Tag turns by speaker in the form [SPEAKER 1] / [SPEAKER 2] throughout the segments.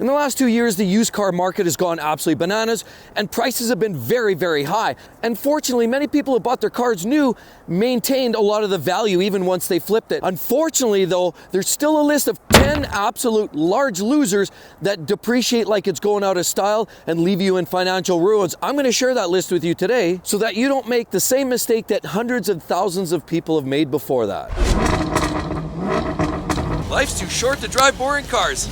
[SPEAKER 1] In the last 2 years, the used car market has gone absolutely bananas and prices have been very, very high. And fortunately, many people who bought their cars new maintained a lot of the value even once they flipped it. Unfortunately though, there's still a list of 10 absolute large losers that depreciate like it's going out of style and leave you in financial ruins. I'm going to share that list with you today so that you don't make the same mistake that hundreds of thousands of people have made before that.
[SPEAKER 2] Life's too short to drive boring cars.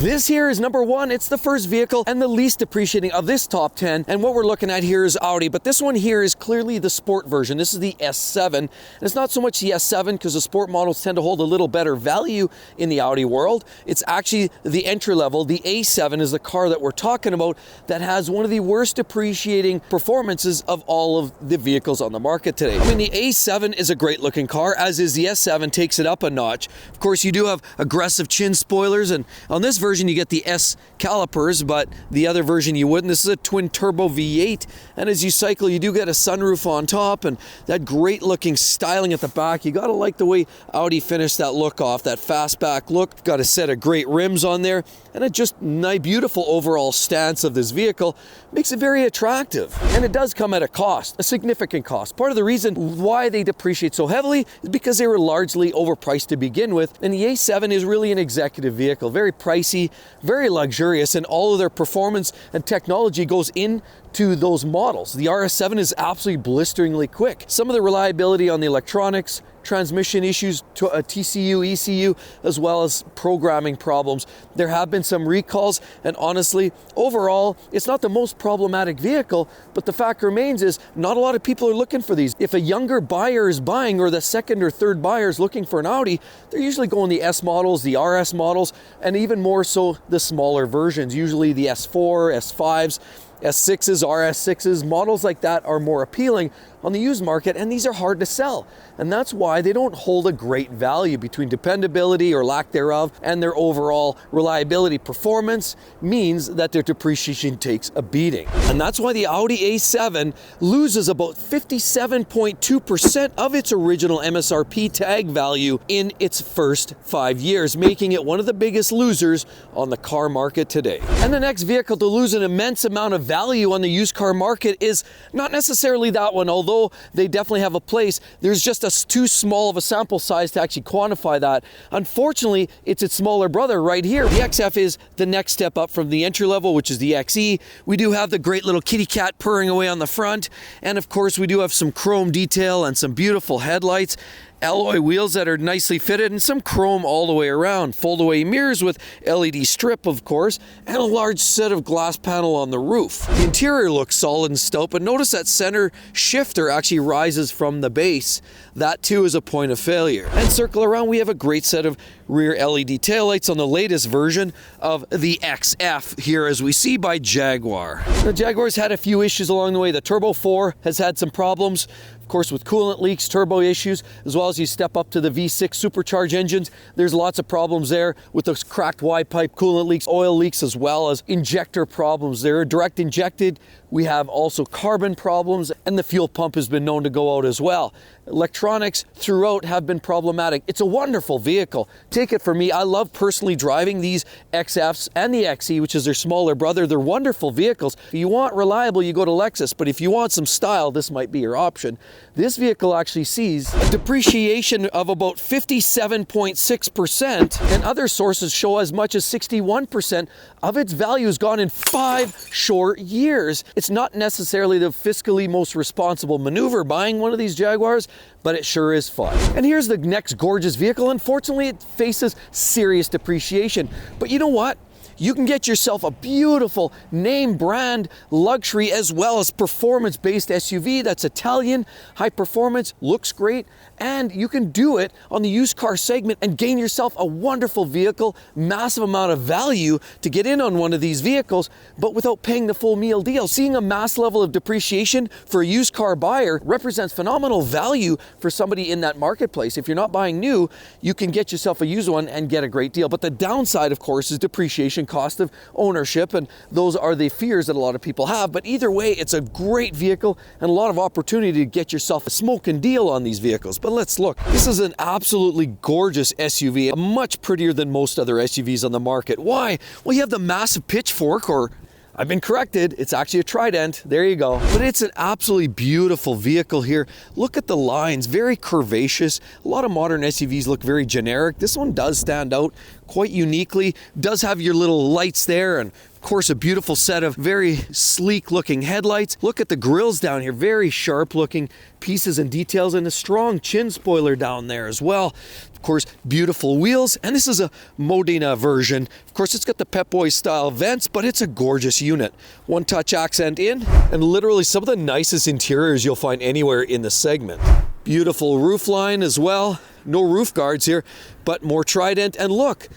[SPEAKER 1] This here is number one. It's the first vehicle and the least depreciating of this top 10. And what we're looking at here is Audi, but this one here is clearly the sport version. This is the S7. And it's not so much the S7 because the sport models tend to hold a little better value in the Audi world. It's actually the entry level. The A7 is the car that we're talking about that has one of the worst depreciating performances of all of the vehicles on the market today. I mean, the A7 is a great looking car, as is the S7, takes it up a notch. Of course, you do have aggressive chin spoilers, and on this version you get the S calipers, but the other version you wouldn't. This is a twin turbo V8, and as you cycle you do get a sunroof on top and that great looking styling at the back. You gotta like the way Audi finished that look off, that fastback look. Got a set of great rims on there, and a just nice, beautiful overall stance of this vehicle makes it very attractive. And it does come at a cost, a significant cost. Part of the reason why they depreciate so heavily is because they were largely overpriced to begin with, and the A7 is really an executive vehicle, very pricey, very luxurious, and all of their performance and technology goes into those models. The RS7 is absolutely blisteringly quick. Some of the reliability on the electronics, transmission issues, to a TCU, ECU, as well as programming problems. There have been some recalls, and honestly, overall, it's not the most problematic vehicle, but the fact remains is not a lot of people are looking for these. If a younger buyer is buying, or the second or third buyer is looking for an Audi, they're usually going the S models, the RS models, and even more so the smaller versions, usually the S4, S5s, S6s, RS6s, models like that are more appealing on the used market, and these are hard to sell. And that's why they don't hold a great value between dependability or lack thereof and their overall reliability. Performance means that their depreciation takes a beating. And that's why the Audi A7 loses about 57.2% of its original MSRP tag value in its first 5 years, making it one of the biggest losers on the car market today. And the next vehicle to lose an immense amount of value on the used car market is not necessarily that one, although they definitely have a place. There's just too small of a sample size to actually quantify that. Unfortunately, it's its smaller brother right here. The XF is the next step up from the entry level, which is the XE. We do have the great little kitty cat purring away on the front, and of course we do have some chrome detail and some beautiful headlights, alloy wheels that are nicely fitted, and some chrome all the way around. Fold-away mirrors with LED strip, of course, and a large set of glass panel on the roof. The interior looks solid and stout, but notice that center shifter actually rises from the base. That too is a point of failure. And circle around, we have a great set of rear LED taillights on the latest version of the XF here, as we see by Jaguar. The Jaguar's had a few issues along the way. The Turbo 4 has had some problems, of course, with coolant leaks, turbo issues, as well as you step up to the V6 supercharged engines. There's lots of problems there with those cracked wide pipe coolant leaks, oil leaks, as well as injector problems. They're direct injected. We have also carbon problems, and the fuel pump has been known to go out as well. Electronics throughout have been problematic. It's a wonderful vehicle. Take it from me, I love personally driving these XFs and the XE, which is their smaller brother. They're wonderful vehicles. If you want reliable, you go to Lexus, but if you want some style, this might be your option. This vehicle actually sees a depreciation of about 57.6%, and other sources show as much as 61% of its value has gone in 5 short years. It's not necessarily the fiscally most responsible maneuver buying one of these Jaguars, but it sure is fun. And here's the next gorgeous vehicle. Unfortunately, it faces serious depreciation. But you know what? You can get yourself a beautiful name brand luxury as well as performance-based SUV that's Italian, high performance, looks great, and you can do it on the used car segment and gain yourself a wonderful vehicle, massive amount of value to get in on one of these vehicles, but without paying the full meal deal. Seeing a mass level of depreciation for a used car buyer represents phenomenal value for somebody in that marketplace. If you're not buying new, you can get yourself a used one and get a great deal. But the downside, of course, is depreciation depreciation, cost of ownership, and those are the fears that a lot of people have. But either way, it's a great vehicle and a lot of opportunity to get yourself a smoking deal on these vehicles. But let's look. This is an absolutely gorgeous SUV, much prettier than most other SUVs on the market. Why? Well, you have the massive pitchfork, or I've been corrected, it's actually a Trident. There you go. But it's an absolutely beautiful vehicle here. Look at the lines, very curvaceous. A lot of modern SUVs look very generic. This one does stand out quite uniquely. Does have your little lights there, and of course a beautiful set of very sleek looking headlights. Look at the grills down here, very sharp looking pieces and details, and a strong chin spoiler down there as well. Of course, beautiful wheels, and this is a Modena version. Of course, it's got the Pep Boys style vents, but it's a gorgeous unit. One touch accent in, and literally some of the nicest interiors you'll find anywhere in the segment. Beautiful roof line as well. No roof guards here, but more Trident. And look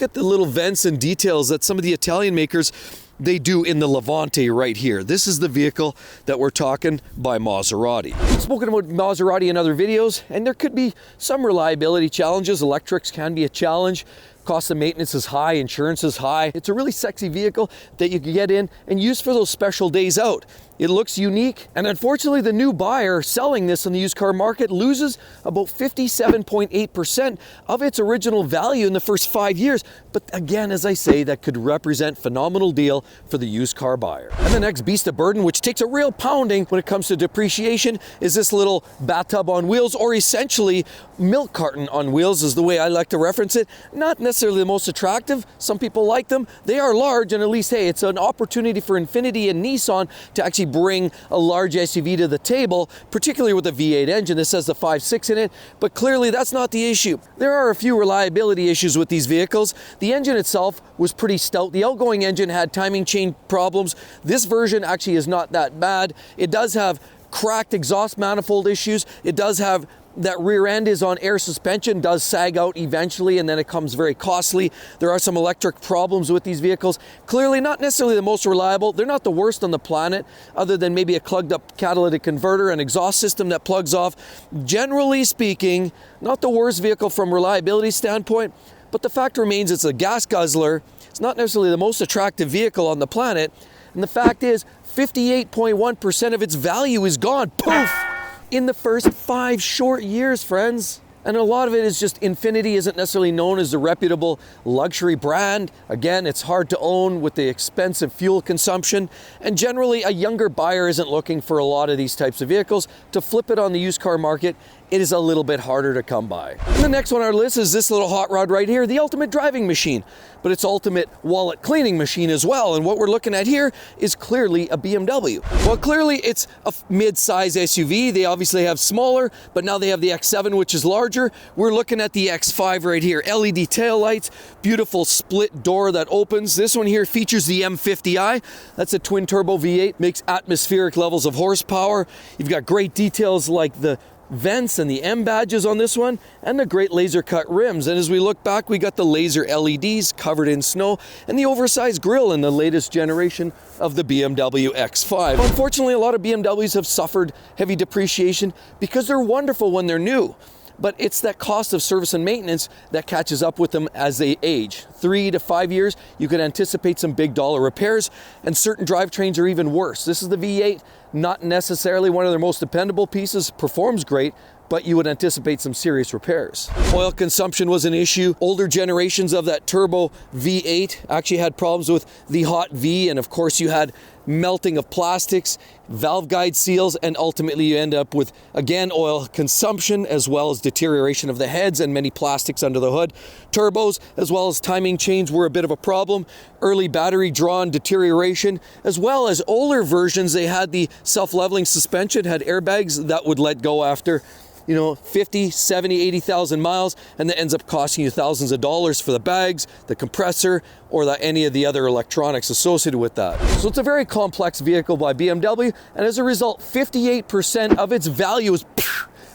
[SPEAKER 1] at the little vents and details that some of the Italian makers, they do in the Levante right here. This is the vehicle that we're talking by Maserati. We've spoken about Maserati in other videos, and there could be some reliability challenges. Electrics can be a challenge. Cost of maintenance is high, insurance is high. It's a really sexy vehicle that you can get in and use for those special days out. It looks unique, and unfortunately the new buyer selling this on the used car market loses about 57.8% of its original value in the first 5 years. But again, as I say, that could represent a phenomenal deal for the used car buyer. And the next beast of burden, which takes a real pounding when it comes to depreciation, is this little bathtub on wheels, or essentially milk carton on wheels is the way I like to reference it. Not necessarily the most attractive. Some people like them. They are large, and at least, hey, it's an opportunity for Infiniti and Nissan to actually bring a large SUV to the table, particularly with a V8 engine. This has the 5.6 in it, but clearly that's not the issue. There are a few reliability issues with these vehicles. The engine itself was pretty stout. The outgoing engine had timing chain problems. This version actually is not that bad. It does have cracked exhaust manifold issues. It does have that rear end is on air suspension, does sag out eventually, and then it comes very costly. There are some electric problems with these vehicles. Clearly not necessarily the most reliable. They're not the worst on the planet, other than maybe a plugged up catalytic converter and exhaust system that plugs off. Generally speaking, not the worst vehicle from reliability standpoint, but the fact remains it's a gas guzzler. It's not necessarily the most attractive vehicle on the planet, and the fact is 58.1% of its value is gone. Poof! In the first 5 short years, friends. And a lot of it is just Infiniti isn't necessarily known as a reputable luxury brand. Again, it's hard to own with the expensive fuel consumption. And generally, a younger buyer isn't looking for a lot of these types of vehicles. To flip it on the used car market, it is a little bit harder to come by. And the next one on our list is this little hot rod right here, the ultimate driving machine, but it's ultimate wallet cleaning machine as well. And what we're looking at here is clearly a BMW. Well, clearly it's a mid-size SUV. They obviously have smaller, but now they have the X7, which is larger. We're looking at the X5 right here. LED taillights, beautiful split door that opens. This one here features the M50i. That's a twin turbo V8, makes atmospheric levels of horsepower. You've got great details like the vents and the M badges on this one, and the great laser cut rims. And as we look back, we got the laser LEDs covered in snow and the oversized grille in the latest generation of the BMW X5. Unfortunately, a lot of BMWs have suffered heavy depreciation because they're wonderful when they're new, but it's that cost of service and maintenance that catches up with them as they age. 3 to 5 years, you could anticipate some big dollar repairs, and certain drivetrains are even worse. This is the V8, not necessarily one of their most dependable pieces, performs great, but you would anticipate some serious repairs. Oil consumption was an issue. Older generations of that turbo V8 actually had problems with the hot V, and of course you had melting of plastics, valve guide seals, and ultimately you end up with, again, oil consumption as well as deterioration of the heads and many plastics under the hood. Turbos as well as timing chains were a bit of a problem. Early battery drawn deterioration, as well as older versions, they had the self-leveling suspension, had airbags that would let go after 50, 70, 80,000 miles, and that ends up costing you thousands of dollars for the bags, the compressor, or any of the other electronics associated with that. So it's a very complex vehicle by BMW, and as a result, 58% of its value has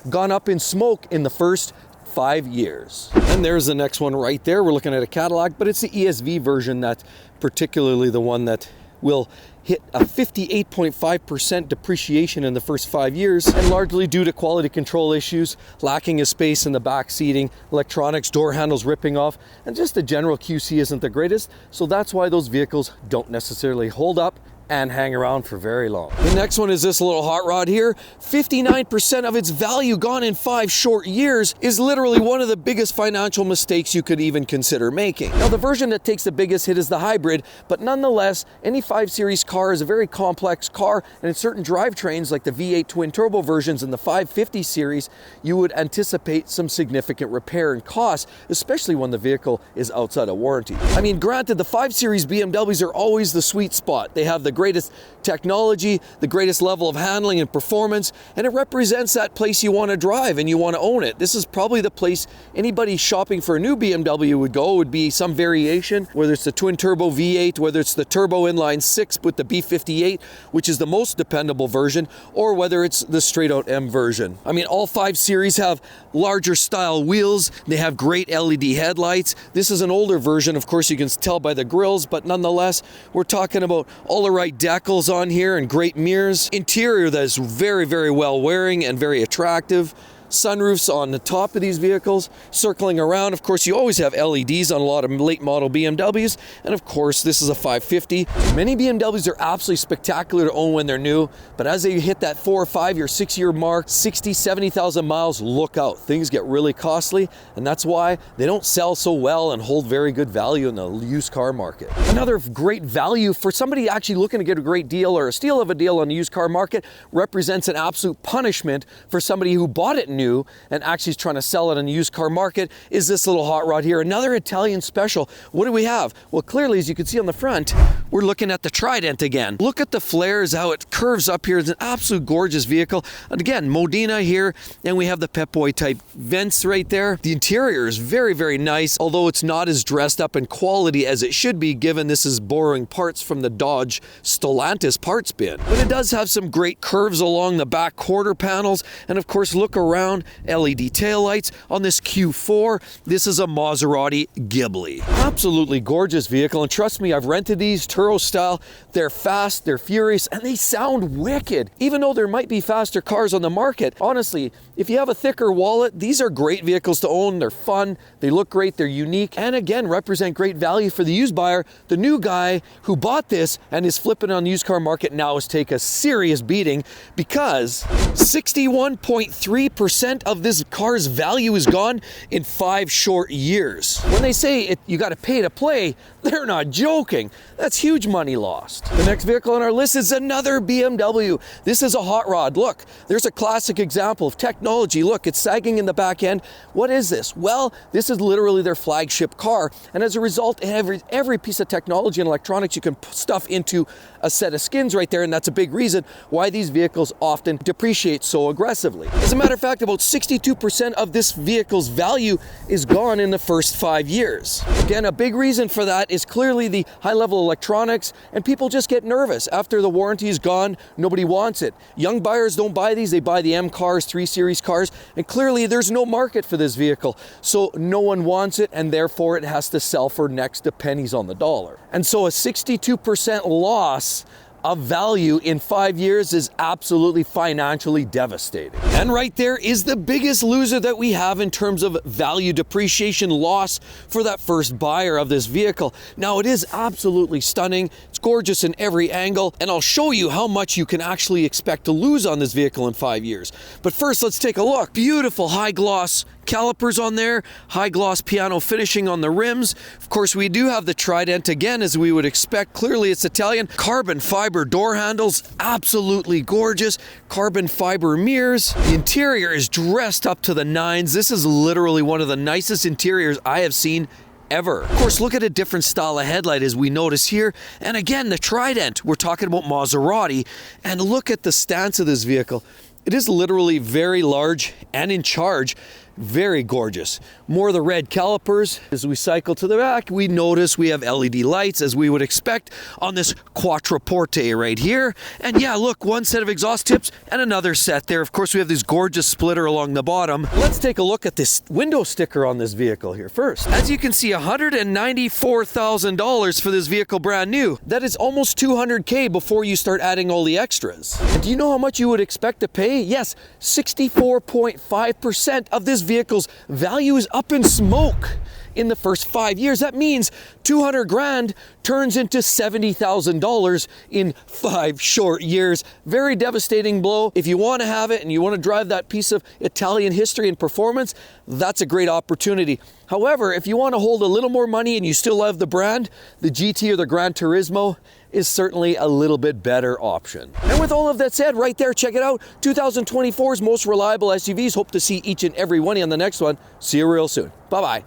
[SPEAKER 1] gone up in smoke in the first 5 years. And there's the next one right there. We're looking at a Cadillac, but it's the ESV version that's particularly the one that will hit a 58.5% depreciation in the first 5 years, and largely due to quality control issues, lacking of space in the back seating, electronics, door handles ripping off, and just the general QC isn't the greatest, so that's why those vehicles don't necessarily hold up and hang around for very long. The next one is this little hot rod here. 59% of its value gone in 5 short years is literally one of the biggest financial mistakes you could even consider making. Now, the version that takes the biggest hit is the hybrid, but nonetheless, any 5 Series car is a very complex car, and in certain drivetrains like the V8 twin turbo versions and the 550 series, you would anticipate some significant repair and costs, especially when the vehicle is outside of warranty. I mean, granted, the 5 Series BMWs are always the sweet spot. They have the greatest technology, the greatest level of handling and performance, and it represents that place you want to drive and you want to own it. This is probably the place anybody shopping for a new BMW would go. It would be some variation, whether it's the twin turbo V8, whether it's the turbo inline 6 with the B58, which is the most dependable version, or whether it's the straight out M version. I mean, all 5 Series have larger style wheels. They have great LED headlights. This is an older version, of course you can tell by the grills, but nonetheless, we're talking about all the right decals on here and great mirrors. Interior that is very, very well wearing and very attractive. Sunroofs on the top of these vehicles, circling around. Of course, you always have LEDs on a lot of late model BMWs, and of course, this is a 550. Many BMWs are absolutely spectacular to own when they're new, but as they hit that 4 or 5 year, 6 year mark, 60, 70,000 miles, look out. Things get really costly, and that's why they don't sell so well and hold very good value in the used car market. Another great value for somebody actually looking to get a great deal or a steal of a deal on the used car market represents an absolute punishment for somebody who bought it new and actually is trying to sell it on the used car market is this little hot rod here. Another Italian special. What do we have? Well, clearly, as you can see on the front, we're looking at the Trident again. Look at the flares, how it curves up here. It's an absolute gorgeous vehicle. And again, Modena here, and we have the Pep Boy type vents right there. The interior is very, very nice, although it's not as dressed up in quality as it should be, given this is borrowing parts from the Dodge Stellantis parts bin. But it does have some great curves along the back quarter panels, and of course, look around, LED taillights on this Q4. This is a Maserati Ghibli. Absolutely gorgeous vehicle, and trust me, I've rented these Turo style. They're fast, they're furious, and they sound wicked. Even though there might be faster cars on the market, honestly, if you have a thicker wallet, these are great vehicles to own. They're fun, they look great, they're unique, and again, represent great value for the used buyer. The new guy who bought this and is flipping on the used car market now has taken a serious beating because 61.3% of this car's value is gone in 5 short years. When they say you got to pay to play, they're not joking. That's huge money lost. The next vehicle on our list is another BMW. This is a hot rod. Look, there's a classic example of technology. Look, it's sagging in the back end. What is this? Well, this is literally their flagship car, and as a result, every piece of technology and electronics you can stuff into a set of skins right there, and that's a big reason why these vehicles often depreciate so aggressively. As a matter of fact, about 62% of this vehicle's value is gone in the first 5 years. Again, a big reason for that is clearly the high-level electronics, and people just get nervous. After the warranty is gone, nobody wants it. Young buyers don't buy these, they buy the M cars, 3 Series cars, and clearly there's no market for this vehicle, so no one wants it, and therefore it has to sell for next to pennies on the dollar. And so a 62% loss of value in 5 years is absolutely financially devastating. And right there is the biggest loser that we have in terms of value depreciation loss for that first buyer of this vehicle. Now, it is absolutely stunning. It's gorgeous in every angle, and I'll show you how much you can actually expect to lose on this vehicle in 5 years. But first, let's take a look. Beautiful high gloss calipers on there, high gloss piano finishing on the rims. Of course, we do have the Trident again, as we would expect. Clearly, it's Italian. Carbon fiber door handles, absolutely gorgeous. Carbon fiber mirrors. The interior is dressed up to the nines. This is literally one of the nicest interiors I have seen ever. Of course, look at a different style of headlight as we notice here. And again, the Trident. We're talking about Maserati. And look at the stance of this vehicle. It is literally very large and in charge. Very gorgeous. More of the red calipers. As we cycle to the back, we notice we have LED lights as we would expect on this Quattroporte right here. And yeah, look, one set of exhaust tips and another set there. Of course, we have this gorgeous splitter along the bottom. Let's take a look at this window sticker on this vehicle here first. As you can see, $194,000 for this vehicle brand new. That is almost $200K before you start adding all the extras. And do you know how much you would expect to pay? Yes, 64.5% of this vehicle's value is up in smoke in the first 5 years. That means 200 grand turns into $70,000 in 5 short years. Very devastating blow. If you want to have it and you want to drive that piece of Italian history and performance, that's a great opportunity. However, if you want to hold a little more money and you still love the brand, the GT or the Gran Turismo is certainly a little bit better option. And with all of that said, right there, check it out. 2024's most reliable SUVs. Hope to see each and every one on the next one. See you real soon. Bye-bye.